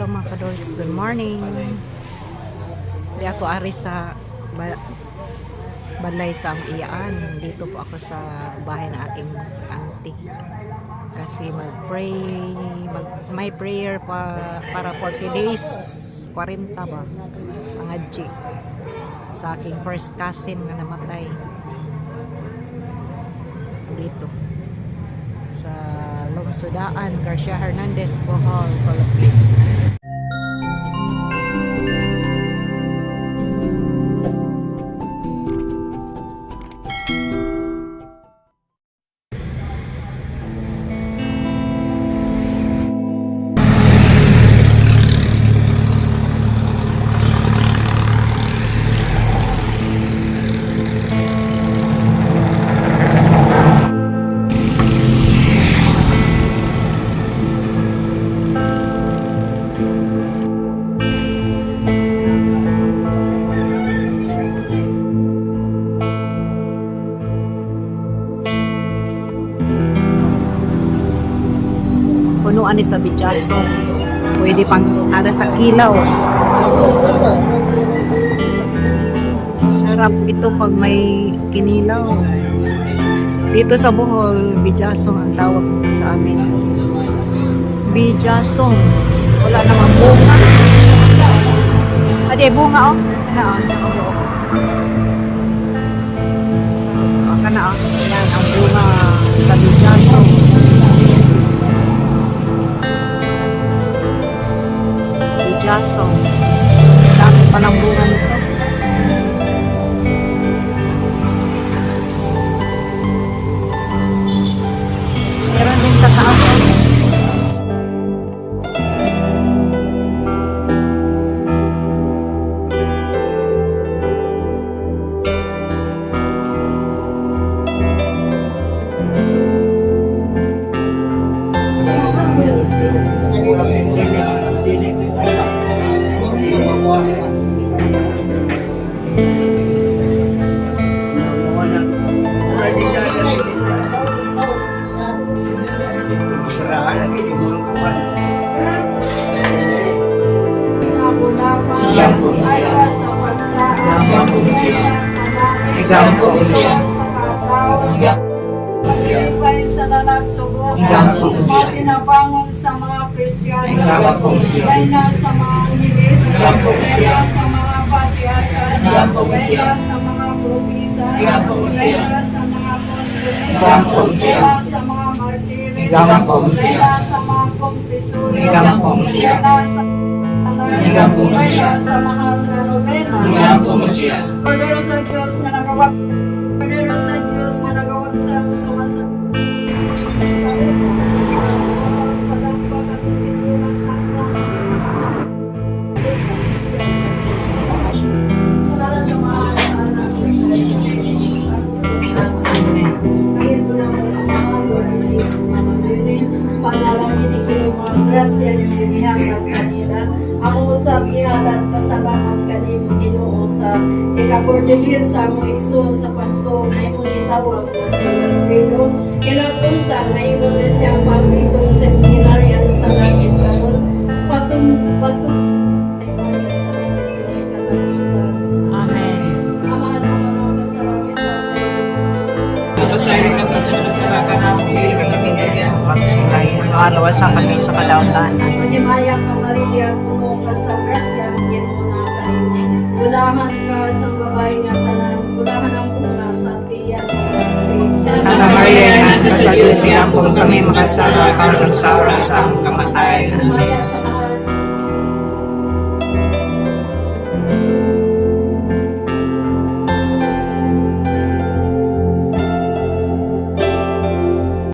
Hello mga kadols, good morning. Di ako ari sa balay sa iyaan. Dito po ako sa bahay ng aking auntie. Kasi may prayer para 40 days, 40 ba? Pangadji. Sa aking first cousin na namatay. Dito. Sa Lungsodaan, Garcia Hernandez, Bohol, Philippines. Punuan ni sa Bijaso. Pwede pang ada sa kilaw. Sarap ito pag may kinilaw. Dito sa Bohol, Bijaso ang tawag dito sa amin. Bijaso. Wala namang bunga. Adi, bunga oh. Kanaan sa kabuo. Kanaan. Yan ang bunga sa Bijaso. Bijaso. Dami pa ng bunga nito. Meron din sa taas. Pinabangon sa mga Kristiyano, ay nasa mga unilis, ay nasa mga patriarkas, ay nasa mga propisa, ay nasa mga apostoles, ay nasa mga martiris, ay nasa mga kompisuri, ay nasa mahal na nobena. Kordero sa Diyos na nagawag, Kordero sa Diyos na nagawag tayo sa masa. Ang usap ihalat pasalamat kanimo Ginoo sa ikapordilir sa among igsoon sa pagtuo na imong gitawag na sa Pedro kinatuntang na ingon na siyang pagtitong seminaryan sa langit karon pasun Amen. Amahan ang mga kasalamit Araw sa kami sa kadauntanan. Manimaya ka Maria, puno ka sa grasya, Ginoo na kanimo. Gulahan ka sa babae nga tanan, gulahan ang puna sa tiyan mo. Santa Maria, Ina sa Diyos, kami makasala karon sa oras sa among kamatayan. Maya sa